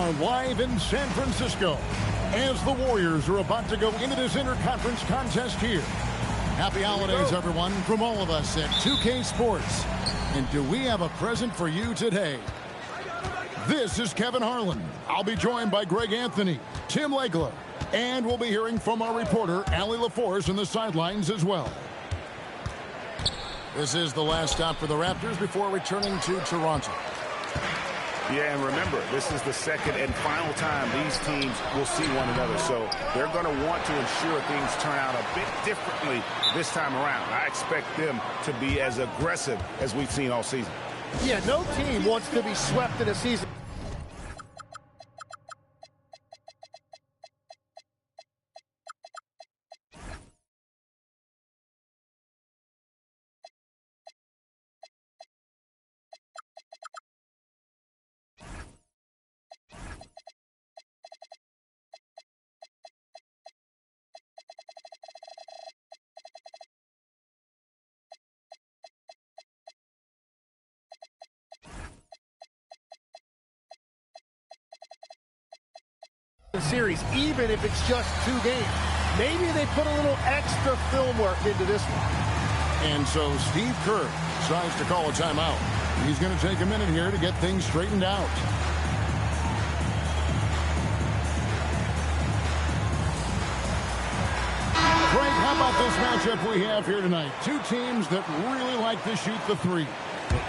are live in San Francisco as the Warriors are about to go into this interconference contest here. Happy holidays, everyone, from all of us at 2K Sports. And do we have a present for you today? This is Kevin Harlan. I'll be joined by Greg Anthony, Tim Legler, and we'll be hearing from our reporter, Allie LaForce, in the sidelines as well. This is the last stop for the Raptors before returning to Toronto. Yeah, and remember, this is the second and final time these teams will see one another. So they're going to want to ensure things turn out a bit differently this time around. I expect them to be as aggressive as we've seen all season. Yeah, no team wants to be swept in a season. Series, even if it's just 2 games. Maybe they put a little extra film work into this one. And so Steve Kerr decides to call a timeout. He's going to take a minute here to get things straightened out. Frank, how about this matchup we have here tonight? Two teams that really like to shoot the three.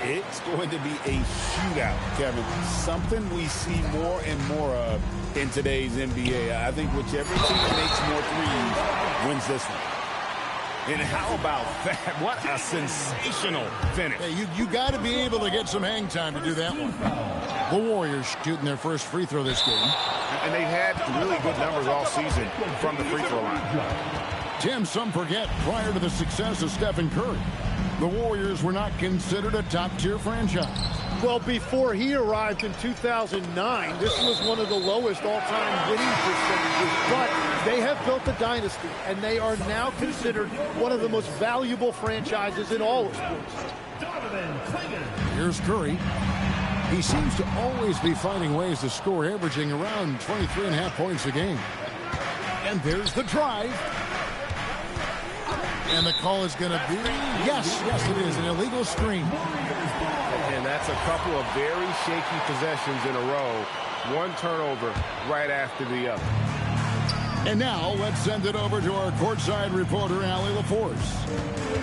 It's going to be a shootout, Kevin. Something we see more and more of in today's NBA. I think whichever team makes more threes wins this one. And how about that? What a sensational finish. Hey, you got to be able to get some hang time to do that one. The Warriors shooting their first free throw this game. And they've had really good numbers all season from the free throw line. Tim, some forget, prior to the success of Stephen Curry, the Warriors were not considered a top-tier franchise. Well, before he arrived in 2009, this was one of the lowest all-time winning percentages. But they have built a dynasty, and they are now considered one of the most valuable franchises in all of sports. Here's Curry. He seems to always be finding ways to score, averaging around 23.5 points a game. And there's the drive. And the call is going to be, yes, it is, an illegal screen. And that's a couple of very shaky possessions in a row. One turnover right after the other. And now let's send it over to our courtside reporter, Allie LaForce.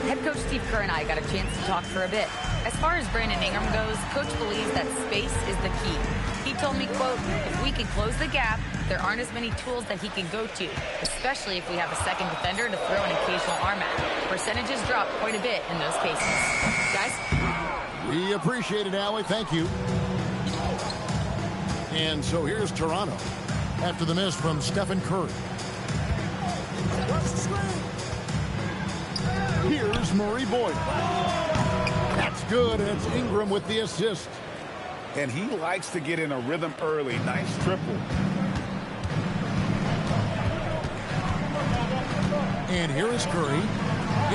Head coach Steve Kerr and I got a chance to talk for a bit. As far as Brandon Ingram goes, coach believes that space is the key. He told me, quote, if we can close the gap, there aren't as many tools that he can go to, especially if we have a second defender to throw an occasional arm at. Percentages drop quite a bit in those cases. Guys? We appreciate it, Allie. Thank you. And so here's Toronto after the miss from Stephen Curry. Here's Murray Boyd. That's good. That's Ingram with the assist. And he likes to get in a rhythm early. Nice triple. And here is Curry.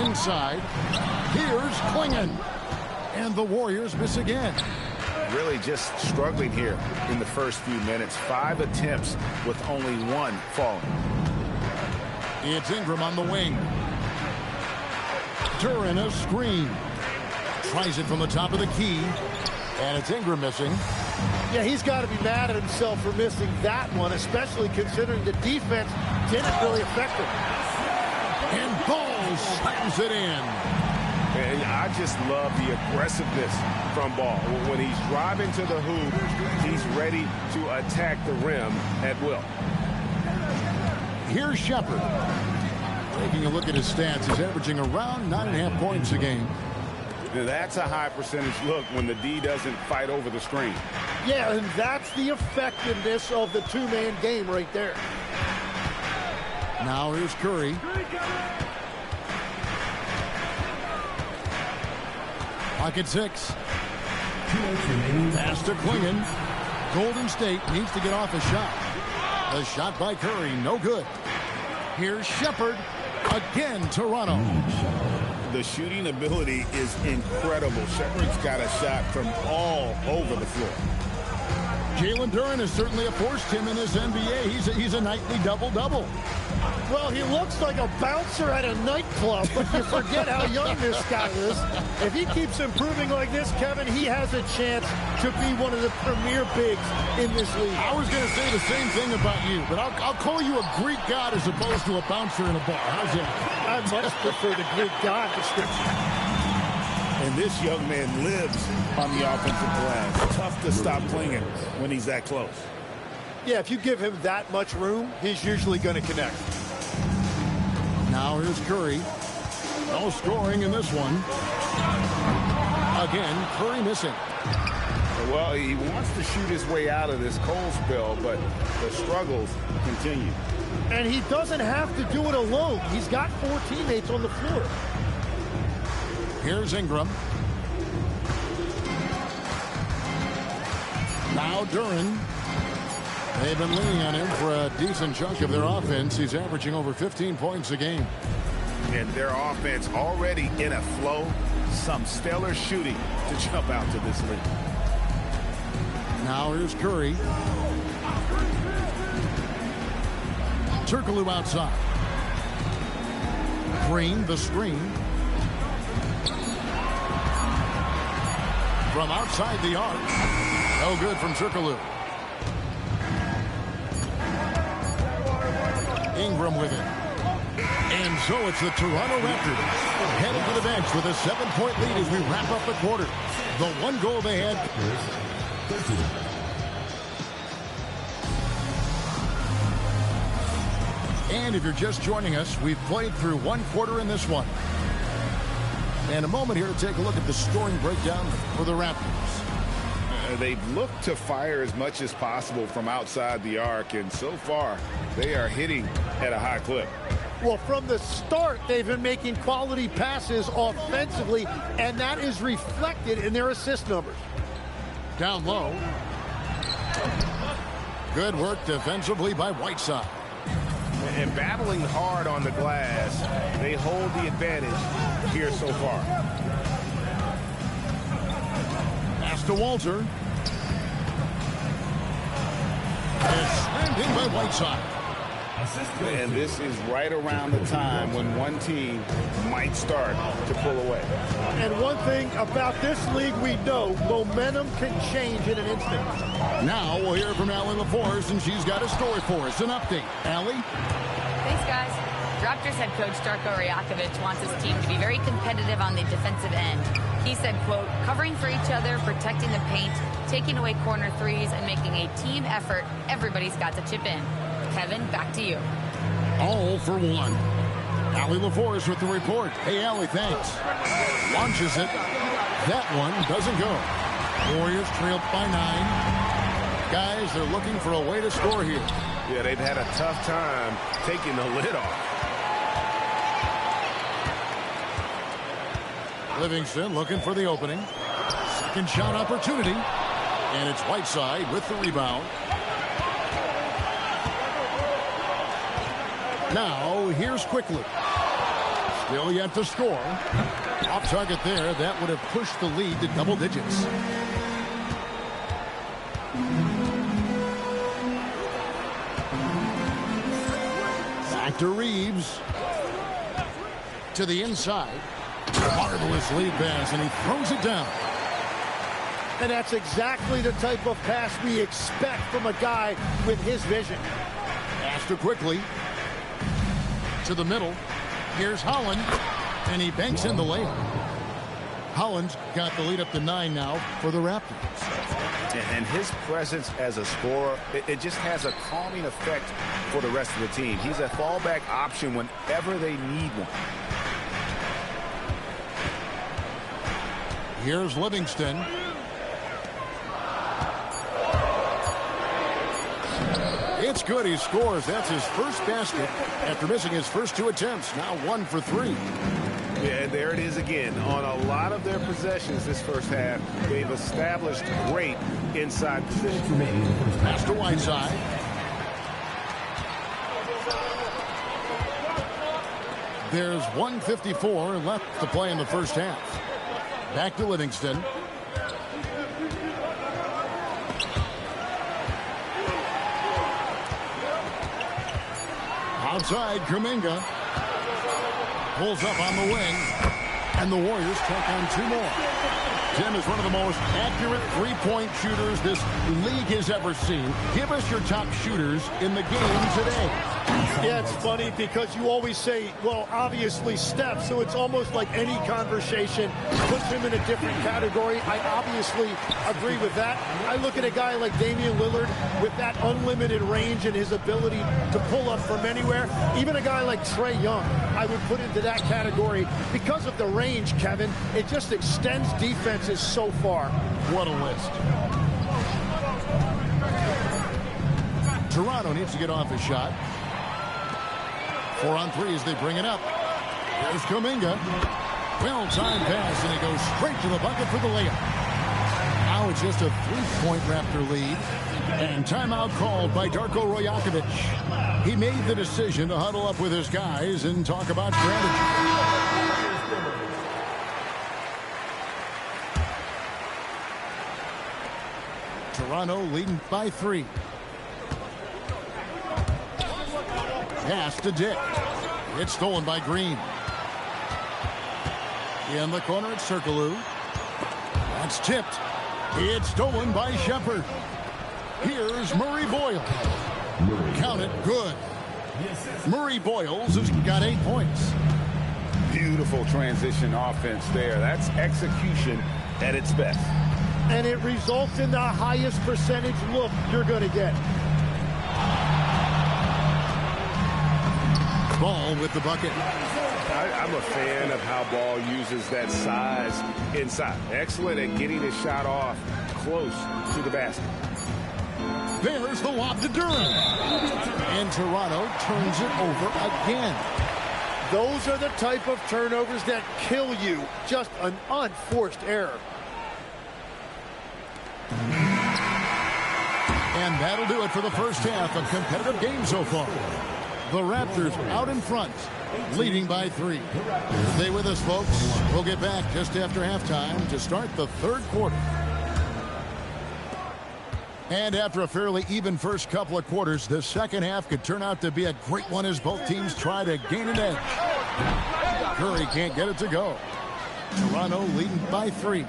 Inside. Here's Klingon. And the Warriors miss again. Really just struggling here in the first few minutes. 5 attempts with only 1 falling. It's Ingram on the wing. During a screen. Tries it from the top of the key. And it's Ingram missing. Yeah, he's got to be mad at himself for missing that one, especially considering the defense didn't really affect him. And Ball slams it in. And I just love the aggressiveness from Ball. When he's driving to the hoop, he's ready to attack the rim at will. Here's Shepard. Taking a look at his stats, he's averaging around 9.5 points a game. That's a high percentage look when the D doesn't fight over the screen. Yeah, and that's the effectiveness of the two-man game right there. Now here's Curry. Pocket 6. Pass to Klingon. Golden State needs to get off a shot. The shot by Curry, no good. Here's Shepard. Again, Toronto. The shooting ability is incredible. Shepard's got a shot from all over the floor. Jalen Duren has certainly forced him in this NBA. He's a nightly double-double. Well, he looks like a bouncer at a nightclub, but you forget how young this guy is. If he keeps improving like this, Kevin, he has a chance to be one of the premier bigs in this league. I was going to say the same thing about you, but I'll call you a Greek god as opposed to a bouncer in a bar. How's that? I much prefer the Greek god description. And this young man lives on the offensive glass. Tough to stop playing when he's that close. Yeah, if you give him that much room, he's usually going to connect. Now here's Curry. No scoring in this one. Again, Curry missing. Well, he wants to shoot his way out of this cold spell, but the struggles continue. And he doesn't have to do it alone. He's got 4 teammates on the floor. Here's Ingram. Now Duren. They've been leaning on him for a decent chunk of their offense. He's averaging over 15 points a game. And their offense already in a flow. Some stellar shooting to jump out to this lead. Now here's Curry. Turkoglu outside. Green, the screen. From outside the arc. No good from Turkoglu. Ingram with it. And so it's the Toronto Raptors headed to the bench with a 7-point lead as we wrap up the quarter. The one goal they had. And if you're just joining us, we've played through one quarter in this one. And a moment here to take a look at the scoring breakdown for the Raptors. They've looked to fire as much as possible from outside the arc, and so far they are hitting at a high clip. Well, from the start, they've been making quality passes offensively, and that is reflected in their assist numbers. Down low. Good work defensively by Whiteside. And battling hard on the glass, they hold the advantage here so far. Pass to Walter. And slammed in by Whiteside. And this is right around the time when one team might start to pull away. And one thing about this league we know, momentum can change in an instant. Now we'll hear from Allie LaForce, and she's got a story for us. An update. Allie? Thanks, guys. Raptors head coach Darko Rajakovic wants his team to be very competitive on the defensive end. He said, quote, covering for each other, protecting the paint, taking away corner threes, and making a team effort. Everybody's got to chip in. Kevin, back to you. All for one. Allie LaForce with the report. Hey, Allie, thanks. Launches it. That one doesn't go. Warriors trailed by 9. Guys, they're looking for a way to score here. Yeah, they've had a tough time taking the lid off. Livingston looking for the opening. Second shot opportunity. And it's Whiteside with the rebound. Now, here's Quickly. Still yet to score. Off target there. That would have pushed the lead to double digits. Back to Reeves. To the inside. Marvelous lead pass, and he throws it down. And that's exactly the type of pass we expect from a guy with his vision. Pass to Quickly. To the middle. Here's Holland, and he banks in the layup. Holland's got the lead up to 9 now for the Raptors. And his presence as a scorer, it just has a calming effect for the rest of the team. He's a fallback option whenever they need one. Here's Livingston. It's good. He scores. That's his first basket after missing his first 2 attempts. Now 1 for 3. Yeah, and there it is again. On a lot of their possessions this first half, they've established great inside position. Pass to Whiteside. There's 1:54 left to play in the first half. Back to Livingston. Outside, Kuminga pulls up on the wing, and the Warriors take on 2 more. Tim is one of the most accurate three-point shooters this league has ever seen. Give us your top shooters in the game today. Yeah, it's funny because you always say, well, obviously Steph, so it's almost like any conversation puts him in a different category. I obviously agree with that. I look at a guy like Damian Lillard with that unlimited range and his ability to pull up from anywhere. Even a guy like Trae Young, I would put into that category because of the range, Kevin. It just extends defenses so far. What a list. Toronto needs to get off a shot. 4 on 3 as they bring it up. Here's Kuminga. Well-timed pass, and he goes straight to the bucket for the layup. Now it's just a 3-point Raptor lead. And timeout called by Darko Rajakovic. He made the decision to huddle up with his guys and talk about strategy. Toronto leading by 3. Pass to Dick. It's stolen by Green. In the corner, it's Circalou. That's tipped. It's stolen by Shepard. Here's Murray Boyle. Count it, good. Murray Boyles has got 8 points. Beautiful transition offense there. That's execution at its best. And it results in the highest percentage look you're going to get. Ball with the bucket. I'm a fan of how Ball uses that size inside. Excellent at getting his shot off close to the basket. There's the lob to Durham. And Toronto turns it over again. Those are the type of turnovers that kill you. Just an unforced error. And that'll do it for the first half. A competitive game so far. The Raptors out in front, leading by 3. Stay with us, folks. We'll get back just after halftime to start the third quarter. And after a fairly even first couple of quarters, the second half could turn out to be a great one as both teams try to gain an edge. Curry can't get it to go. Toronto leading by 3.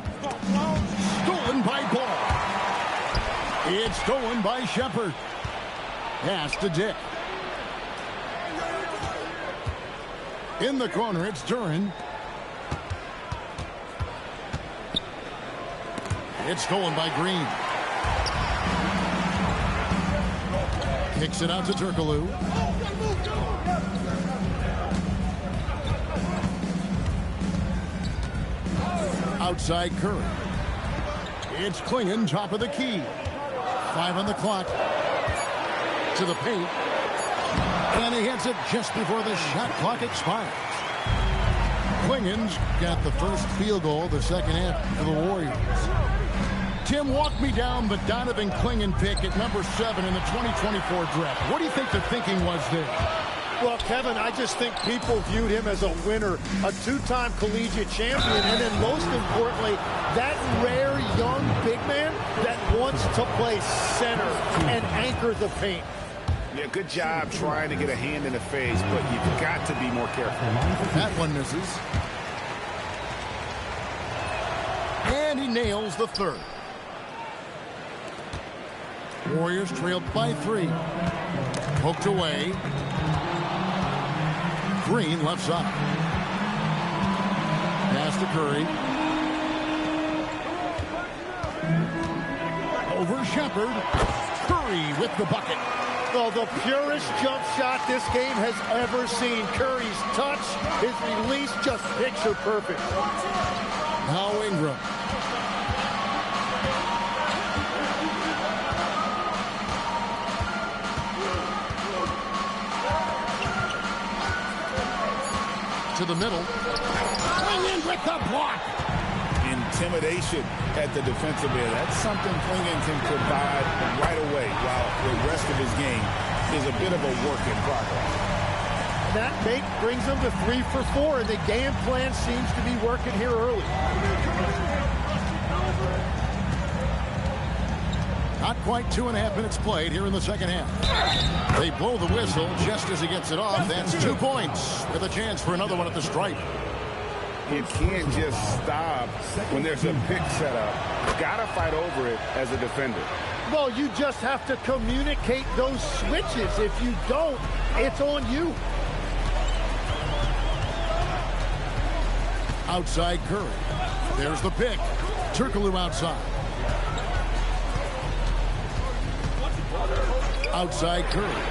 Stolen by Ball. It's stolen by Shepard. Pass to Dick. In the corner, it's Duran. It's stolen by Green. Kicks it out to Turkoglu. Outside Curry. It's Klingon, top of the key. 5 on the clock. To the paint. And he hits it just before the shot clock expires. Klingon's got the first field goal of the second half for the Warriors. Tim, walk me down the Donovan Klingon pick at number 7 in the 2024 draft. What do you think the thinking was there? Well, Kevin, I just think people viewed him as a winner, a 2-time collegiate champion, and then most importantly, that rare young big man that wants to play center and anchor the paint. Yeah, good job trying to get a hand in the face, but you've got to be more careful. That one misses. And he nails the third. Warriors trailed by 3. Poked away. Green left side. Pass to Curry. Over Shepard. Curry with the bucket. Well, the purest jump shot this game has ever seen. Curry's touch, his release, just picture perfect. Now Ingram. To the middle. Klingon with the block. Intimidation at the defensive end. That's something Klingon can provide right away, while the rest of his game is a bit of a work in progress. That make brings them to 3 for 4, and the game plan seems to be working here early. Not quite 2.5 minutes played here in the second half. They blow the whistle just as he gets it off. That's 2 points with a chance for another one at the stripe. You can't just stop when there's a pick set up. You've got to fight over it as a defender. Well, you just have to communicate those switches. If you don't, it's on you. Outside Curry. There's the pick. Turkoglu outside. Outside Curry.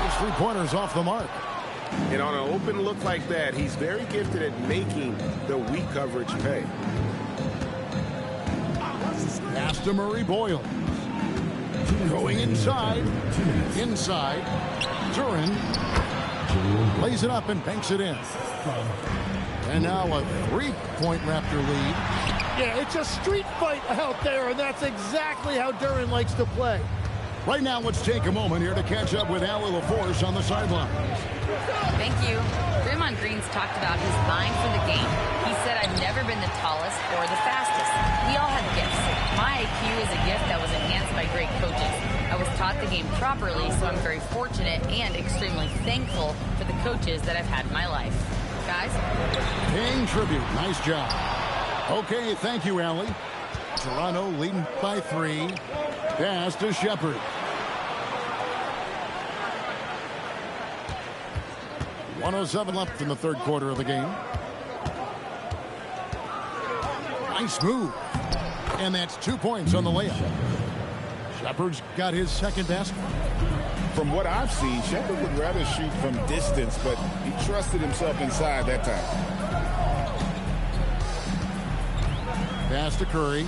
His three-pointers off the mark. And on an open look like that, he's very gifted at making the weak coverage pay. Pass to Murray Boyle. Going inside. Inside. Duran lays it up and banks it in. And now a 3-point Raptor lead. Yeah, it's a street fight out there, and that's exactly how Duran likes to play. Right now, let's take a moment here to catch up with Allie LaForce on the sidelines. Thank you. Draymond Green's talked about his mind for the game. He said, I've never been the tallest or the fastest. We all have gifts. My IQ is a gift that was enhanced by great coaches. I was taught the game properly, so I'm very fortunate and extremely thankful for the coaches that I've had in my life. Guys? Paying tribute. Nice job. Okay, thank you, Allie. Toronto leading by 3. Pass to Shepherd. .107 left in the third quarter of the game. Nice move. And that's 2 points on the layup. Shepherd's got his second basket. From what I've seen, Shepherd would rather shoot from distance, but he trusted himself inside that time. Pass to Curry.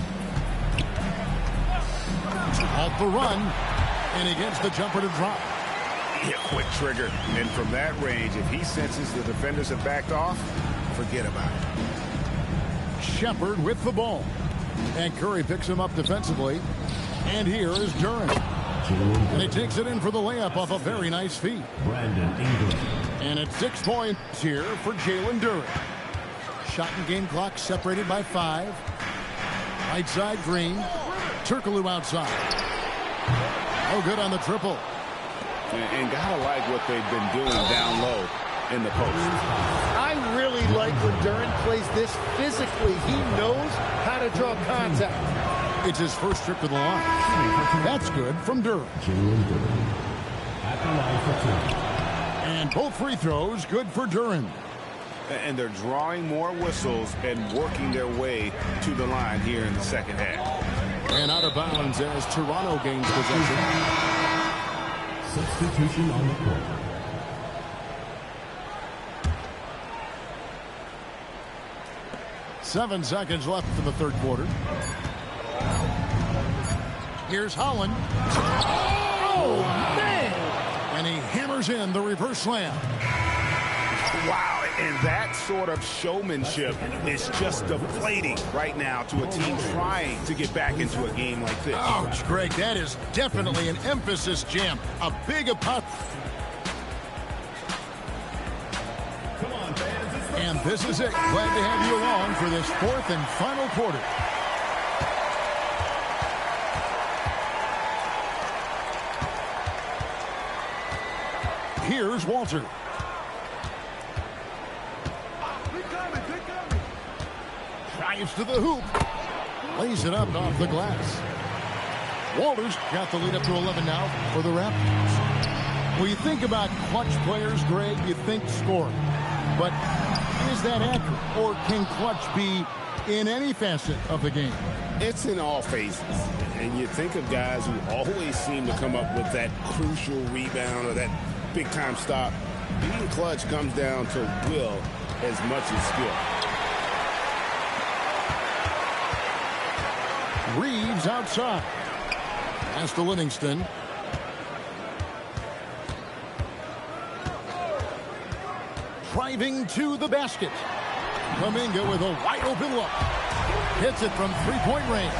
Off the run. And he gets the jumper to drop. Yeah, quick trigger. And from that range, if he senses the defenders have backed off, forget about it. Shepherd with the ball. And Curry picks him up defensively. And here is Duran. And he takes it in for the layup off a very nice feed. And it's 6 points here for Jalen Duran. Shot and game clock separated by 5. Right side Green. Turkoglu outside. Oh, good on the triple. And gotta like what they've been doing down low in the post. I really like when Duran plays this physically. He knows how to draw contact. It's his first trip to the line. That's good from Duran. And both free throws good for Duran. And they're drawing more whistles and working their way to the line here in the second half. And out of bounds as Toronto gains possession. Substitution on the court. Seven seconds left in the third quarter. Here's Holland. Oh, man! And he hammers in the reverse slam. Wow, and that sort of showmanship is just deflating right now to a team trying to get back into a game like this. Ouch, Greg, that is definitely an emphasis jam. A big apart. And this is it. Glad to have you along for this fourth and final quarter. Here's Walter. Drives to the hoop. Lays it up off the glass. Walters got the lead up to 11 now for the Raptors. When you think about clutch players, Greg, you think scoring. But is that accurate? Or can clutch be in any facet of the game? It's in all phases. And you think of guys who always seem to come up with that crucial rebound or that big-time stop. Being clutch comes down to will as much as skill. Reeves outside. Pass to Livingston. Driving to the basket. Kuminga with a wide open look. Hits it from three-point range.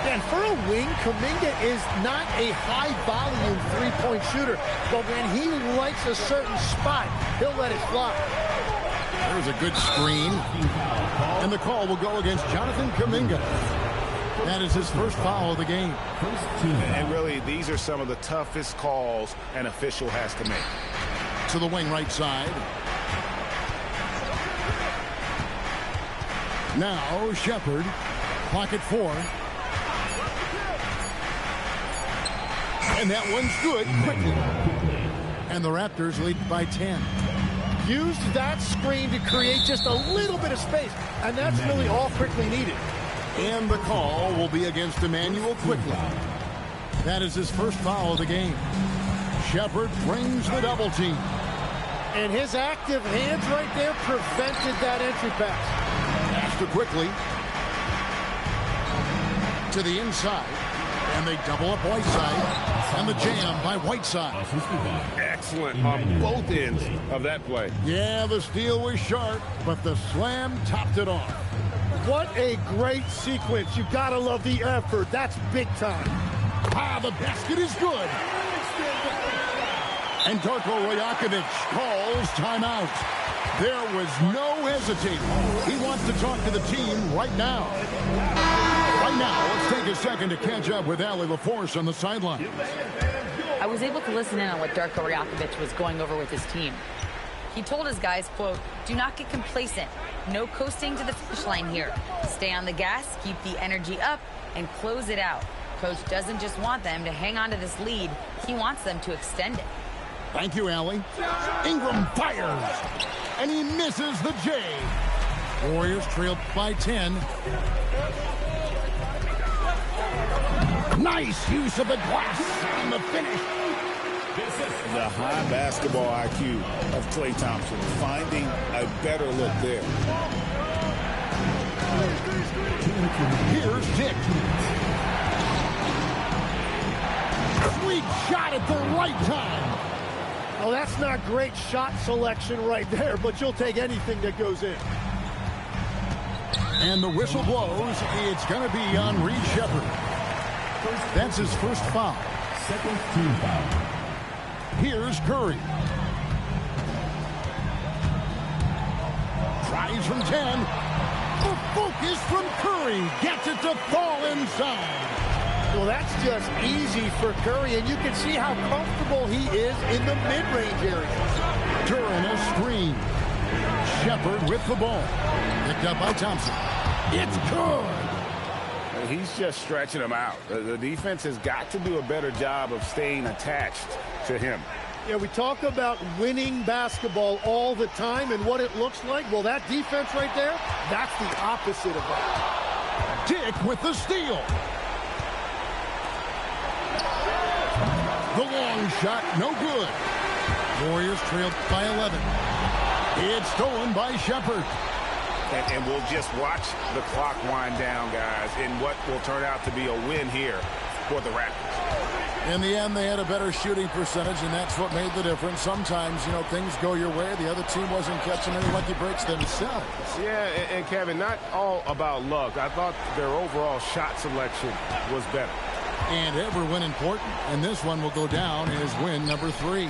And for a wing, Kuminga is not a high-volume three-point shooter. But when he likes a certain spot, he'll let it fly. There's a good screen. And the call will go against Jonathan Kuminga. That is his first foul of the game. And really, these are some of the toughest calls an official has to make. To the wing right side. Now Shepard, pocket 4. And that one's good quickly. And the Raptors lead by 10. Used that screen to create just a little bit of space, and that's really all quickly needed. And the call will be against Emmanuel quickly. That is his first foul of the game. Shepard brings the double team. And his active hands right there prevented that entry pass. Pass to quickly. To the inside. And they double up Whiteside. And the jam by Whiteside. Excellent on both ends of that play. Yeah, the steal was sharp, but the slam topped it off. What a great sequence. You gotta love the effort. That's big time. Ah, the basket is good. And Darko Rajakovic calls timeout. There was no hesitating. He wants to talk to the team right now. Right now, let's take a second to catch up with Allie LaForce on the sideline. I was able to listen in on what Darko Rajakovic was going over with his team. He told his guys, quote, "Do not get complacent. No coasting to the finish line here. Stay on the gas, keep the energy up, and close it out. Coach doesn't just want them to hang on to this lead. He wants them to extend it." Thank you, Allie. Ingram fires, and he misses the J. Warriors trailed by 10. Nice use of the glass on the finish. The high basketball IQ of Klay Thompson, finding a better look there. Here's Dick. Sweet shot at the right time. Well, that's not great shot selection right there, but you'll take anything that goes in. And the whistle blows. It's going to be on Reed Shepard. That's his first foul. Second team foul. Here's Curry. Tries from 10. The focus from Curry gets it to fall inside. Well, that's just easy for Curry, and you can see how comfortable he is in the mid-range area. During a screen. Shepard with the ball. Picked up by Thompson. It's good. He's just stretching him out. The defense has got to do a better job of staying attached to him. Yeah, we talk about winning basketball all the time and what it looks like. Well, that defense right there, that's the opposite of that. Dick with the steal. The long shot, no good. Warriors trailed by 11. It's stolen by Shepard. And we'll just watch the clock wind down, guys, in what will turn out to be a win here for the Raptors. In the end, they had a better shooting percentage, and that's what made the difference. Sometimes, you know, things go your way. The other team wasn't catching any lucky breaks themselves. Yeah, and Kevin, not all about luck. I thought their overall shot selection was better. And every win important, and this one will go down as win number 3.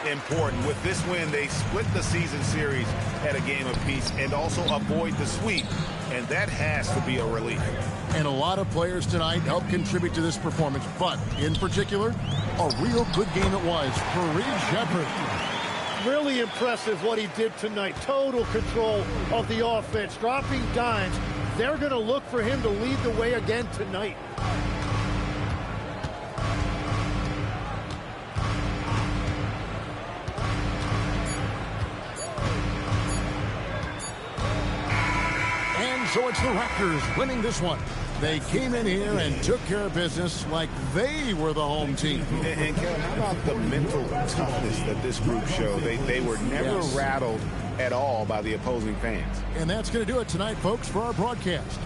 Important. With this win, they split the season series at a game apiece and also avoid the sweep, and that has to be a relief. And a lot of players tonight helped contribute to this performance, but in particular, a real good game it was for Reed Shepard. Really impressive what he did tonight. Total control of the offense, dropping dimes. They're going to look for him to lead the way again tonight. So it's the Raptors winning this one. They came in here and took care of business like they were the home team. And Kevin, how about the mental toughness that this group showed? They were never rattled at all by the opposing fans. And that's going to do it tonight, folks, for our broadcast.